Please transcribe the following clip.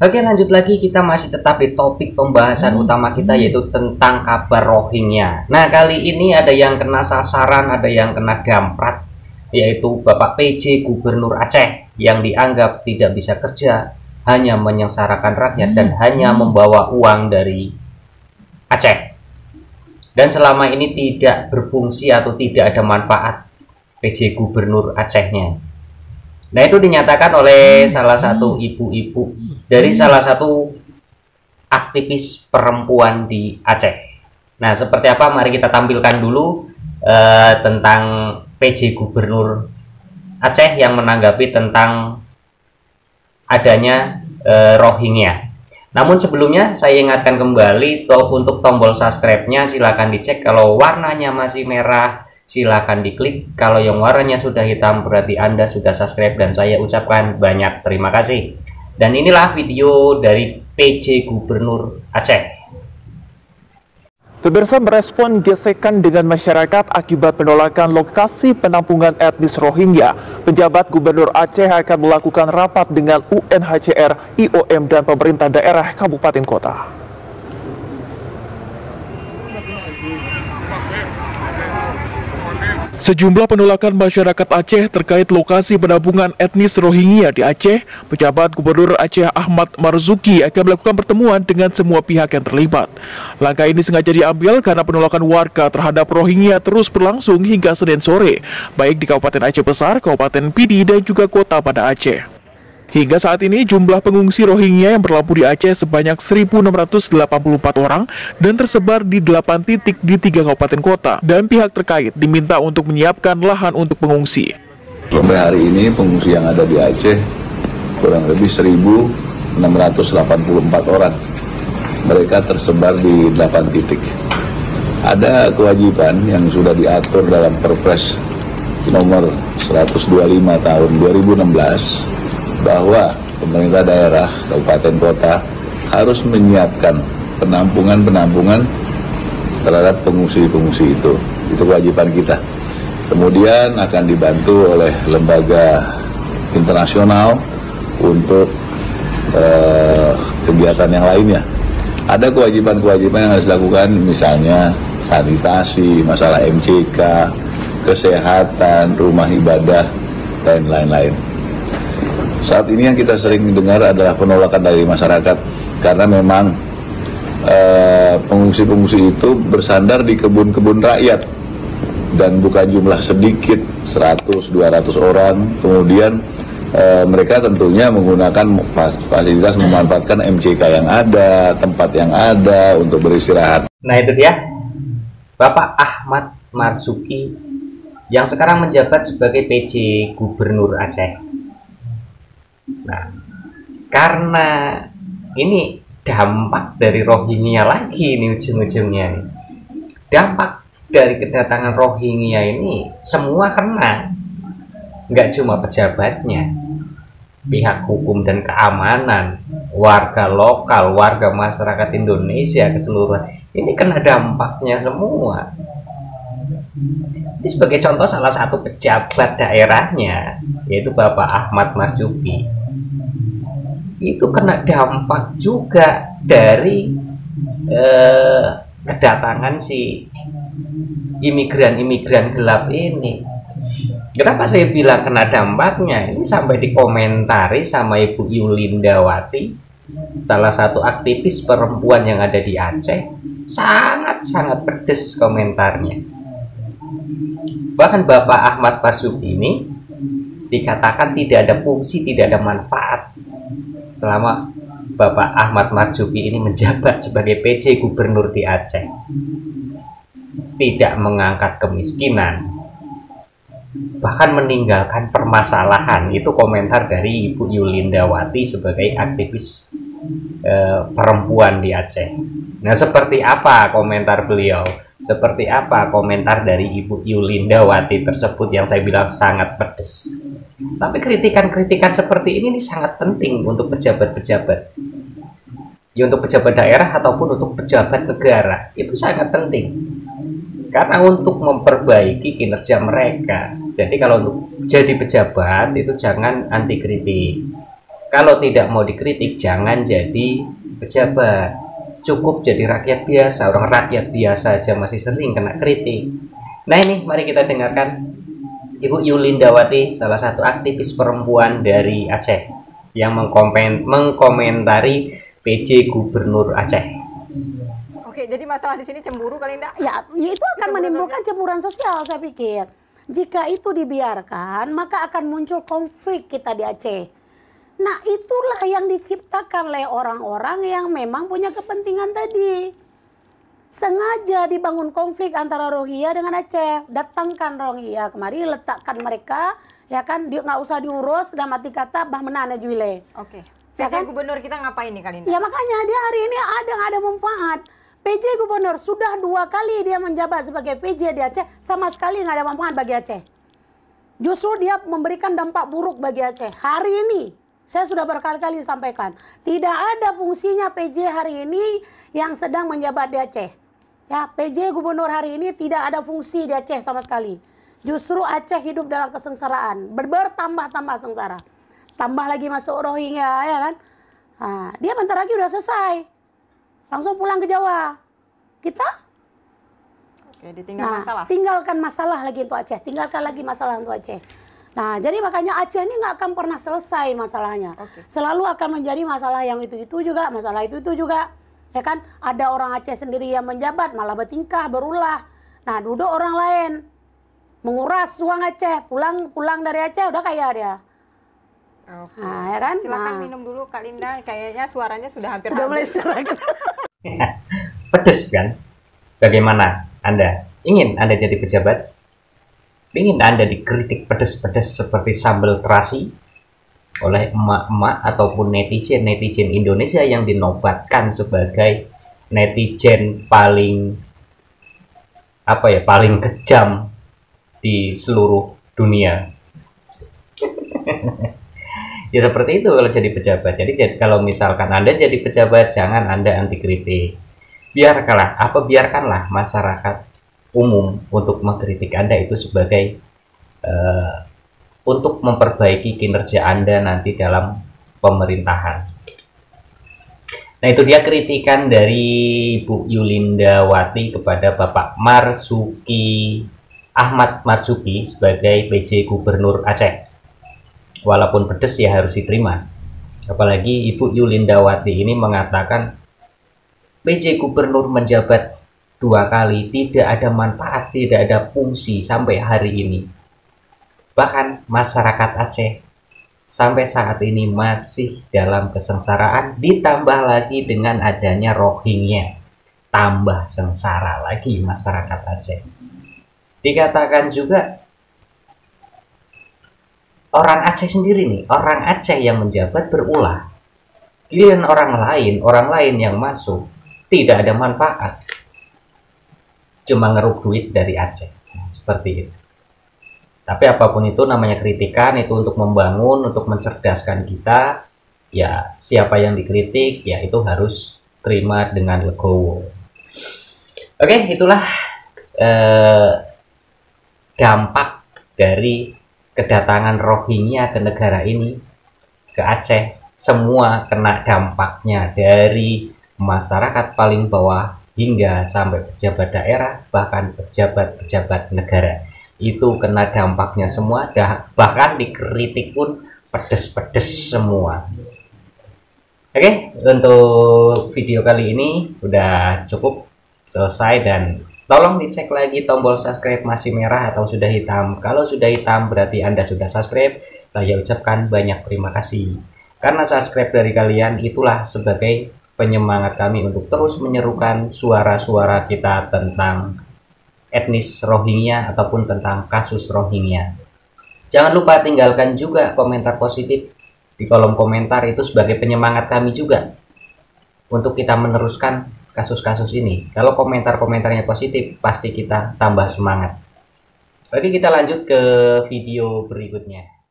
Oke, lanjut lagi, kita masih tetap di topik pembahasan utama kita, yaitu tentang kabar Rohingya. Nah, kali ini ada yang kena sasaran, ada yang kena damprat, yaitu Bapak PJ Gubernur Aceh yang dianggap tidak bisa kerja, hanya menyengsarakan rakyat dan hanya membawa uang dari Aceh. Dan selama ini tidak berfungsi atau tidak ada manfaat PJ Gubernur Acehnya. Nah, itu dinyatakan oleh salah satu ibu-ibu dari salah satu aktivis perempuan di Aceh. Nah, seperti apa? Mari kita tampilkan dulu tentang PJ Gubernur Aceh yang menanggapi tentang adanya Rohingya. Namun sebelumnya saya ingatkan kembali untuk tombol subscribe-nya silahkan dicek. Kalau warnanya masih merah silahkan diklik. Kalau yang warnanya sudah hitam berarti Anda sudah subscribe dan saya ucapkan banyak terima kasih. Dan inilah video dari PJ Gubernur Aceh. Pemirsa merespon gesekan dengan masyarakat akibat penolakan lokasi penampungan etnis Rohingya. Penjabat Gubernur Aceh akan melakukan rapat dengan UNHCR, IOM, dan pemerintah daerah kabupaten kota. Sejumlah penolakan masyarakat Aceh terkait lokasi penampungan etnis Rohingya di Aceh, Penjabat Gubernur Aceh Ahmad Marzuki akan melakukan pertemuan dengan semua pihak yang terlibat. Langkah ini sengaja diambil karena penolakan warga terhadap Rohingya terus berlangsung hingga Senin sore, baik di Kabupaten Aceh Besar, Kabupaten Pidi, dan juga Kota Banda Aceh. Hingga saat ini, jumlah pengungsi Rohingya yang berlabuh di Aceh sebanyak 1.684 orang dan tersebar di 8 titik di 3 kabupaten kota, dan pihak terkait diminta untuk menyiapkan lahan untuk pengungsi. Sampai hari ini pengungsi yang ada di Aceh kurang lebih 1.684 orang. Mereka tersebar di 8 titik. Ada kewajiban yang sudah diatur dalam Perpres nomor 125 tahun 2016 bahwa pemerintah daerah, kabupaten kota harus menyiapkan penampungan terhadap pengungsi-pengungsi itu. Itu kewajiban kita. Kemudian akan dibantu oleh lembaga internasional untuk kegiatan yang lainnya. Ada kewajiban-kewajiban yang harus dilakukan, misalnya sanitasi, masalah MCK, kesehatan, rumah ibadah, dan lain-lain. Saat ini yang kita sering dengar adalah penolakan dari masyarakat karena memang pengungsi-pengungsi itu bersandar di kebun-kebun rakyat dan bukan jumlah sedikit, 100-200 orang. Kemudian mereka tentunya menggunakan fasilitas, memanfaatkan MCK yang ada, tempat yang ada untuk beristirahat. Nah, itu dia Bapak Ahmad Marzuki yang sekarang menjabat sebagai PJ Gubernur Aceh. Nah, karena ini dampak dari Rohingya lagi ini ujung-ujungnya. Dampak dari kedatangan Rohingya ini semua kena, nggak cuma pejabatnya, pihak hukum dan keamanan, warga lokal, warga masyarakat Indonesia keseluruhan, ini kena dampaknya semua. Ini sebagai contoh salah satu pejabat daerahnya, yaitu Bapak Ahmad Marzuki, itu kena dampak juga dari kedatangan si imigran gelap ini. Kenapa saya bilang kena dampaknya? Ini sampai dikomentari sama Ibu Yulindawati, salah satu aktivis perempuan yang ada di Aceh. Sangat-sangat pedes komentarnya. Bahkan Bapak Ahmad Marzuki ini dikatakan tidak ada fungsi, tidak ada manfaat selama Bapak Ahmad Marzuki ini menjabat sebagai PJ Gubernur di Aceh. Tidak mengangkat kemiskinan, bahkan meninggalkan permasalahan. Itu komentar dari Ibu Yulindawati sebagai aktivis perempuan di Aceh. Nah, seperti apa komentar beliau? Seperti apa komentar dari Ibu Yulindawati tersebut yang saya bilang sangat pedes. Tapi kritikan-kritikan seperti ini sangat penting untuk pejabat-pejabat. Ya, untuk pejabat daerah ataupun untuk pejabat negara. Itu sangat penting. Karena untuk memperbaiki kinerja mereka. Jadi kalau untuk jadi pejabat itu jangan anti kritik. Kalau tidak mau dikritik, jangan jadi pejabat. Cukup jadi rakyat biasa. Orang rakyat biasa aja masih sering kena kritik. Nah ini, mari kita dengarkan Ibu Yulindawati, salah satu aktivis perempuan dari Aceh, yang mengkomentari PJ Gubernur Aceh. Oke, jadi masalah di sini cemburu kali enggak? Ya, itu akan menimbulkan cemburuan sosial, saya pikir. Jika itu dibiarkan, maka akan muncul konflik kita di Aceh. Nah, itulah yang diciptakan oleh orang-orang yang memang punya kepentingan tadi. Sengaja dibangun konflik antara Rohingya dengan Aceh. Datangkan Rohingya kemari, letakkan mereka, ya kan, dia nggak usah diurus, dan mati kata bah menana juile. Oke. Ya kan? Gubernur kita ngapain nih kali ini? Ya makanya dia hari ini ada manfaat. PJ Gubernur sudah 2 kali dia menjabat sebagai PJ di Aceh, sama sekali nggak ada manfaat bagi Aceh. Justru dia memberikan dampak buruk bagi Aceh. Hari ini saya sudah berkali-kali sampaikan, tidak ada fungsinya PJ hari ini yang sedang menjabat di Aceh. Ya, PJ Gubernur hari ini tidak ada fungsi di Aceh sama sekali. Justru Aceh hidup dalam kesengsaraan, bertambah-tambah sengsara. Tambah lagi masuk Rohingya, ya kan? Nah, dia bentar lagi udah selesai. Langsung pulang ke Jawa. Kita? Oke, ditinggal masalah. Tinggalkan masalah lagi untuk Aceh. Tinggalkan lagi masalah untuk Aceh. Nah, jadi makanya Aceh ini nggak akan pernah selesai masalahnya. Oke. Selalu akan menjadi masalah yang itu-itu juga, masalah itu-itu juga. Ya kan? Ada orang Aceh sendiri yang menjabat, malah bertingkah, berulah. Nah, duduk orang lain. Menguras uang Aceh. Pulang dari Aceh udah kaya dia. Oke. Nah, ya kan? Silakan Nah. minum dulu Kak Linda, kayaknya suaranya sudah hampir Sudah mulai habis. serak. Pedes kan? Bagaimana Anda? Ingin Anda jadi pejabat? Ingin Anda dikritik pedes-pedes seperti sambal terasi oleh emak-emak ataupun netizen Indonesia yang dinobatkan sebagai netizen paling paling kejam di seluruh dunia? Ya seperti itu kalau jadi pejabat. Jadi kalau misalkan Anda jadi pejabat, jangan Anda anti kritik. Biarkanlah masyarakat umum untuk mengkritik Anda itu sebagai untuk memperbaiki kinerja Anda nanti dalam pemerintahan. Nah, itu dia kritikan dari Bu Yulindawati kepada Bapak Ahmad Marzuki sebagai PJ Gubernur Aceh. Walaupun pedes ya harus diterima. Apalagi Ibu Yulindawati ini mengatakan PJ Gubernur menjabat 2 kali, tidak ada manfaat, tidak ada fungsi sampai hari ini. Bahkan masyarakat Aceh sampai saat ini masih dalam kesengsaraan, ditambah lagi dengan adanya Rohingya. Tambah sengsara lagi masyarakat Aceh. Dikatakan juga orang Aceh sendiri nih, orang Aceh yang menjabat berulah. Giliran orang lain yang masuk tidak ada manfaat. Cuma ngeruk duit dari Aceh. Nah, seperti itu. Tapi apapun itu namanya kritikan, itu untuk membangun, untuk mencerdaskan kita. Ya, siapa yang dikritik, ya itu harus terima dengan legowo. Oke, itulah dampak dari kedatangan Rohingya ke negara ini, ke Aceh. Semua kena dampaknya, dari masyarakat paling bawah hingga sampai pejabat daerah, bahkan pejabat-pejabat negara. Itu kena dampaknya semua, bahkan dikritik pun pedes-pedes semua. Oke, untuk video kali ini udah cukup selesai, dan tolong dicek lagi tombol subscribe masih merah atau sudah hitam. Kalau sudah hitam berarti Anda sudah subscribe. Saya ucapkan banyak terima kasih. Karena subscribe dari kalian itulah sebagai penyemangat kami untuk terus menyerukan suara-suara kita tentang etnis Rohingya ataupun tentang kasus Rohingya. Jangan lupa tinggalkan juga komentar positif di kolom komentar, itu sebagai penyemangat kami juga untuk kita meneruskan kasus-kasus ini. Kalau komentar-komentarnya positif, pasti kita tambah semangat. Oke, kita lanjut ke video berikutnya.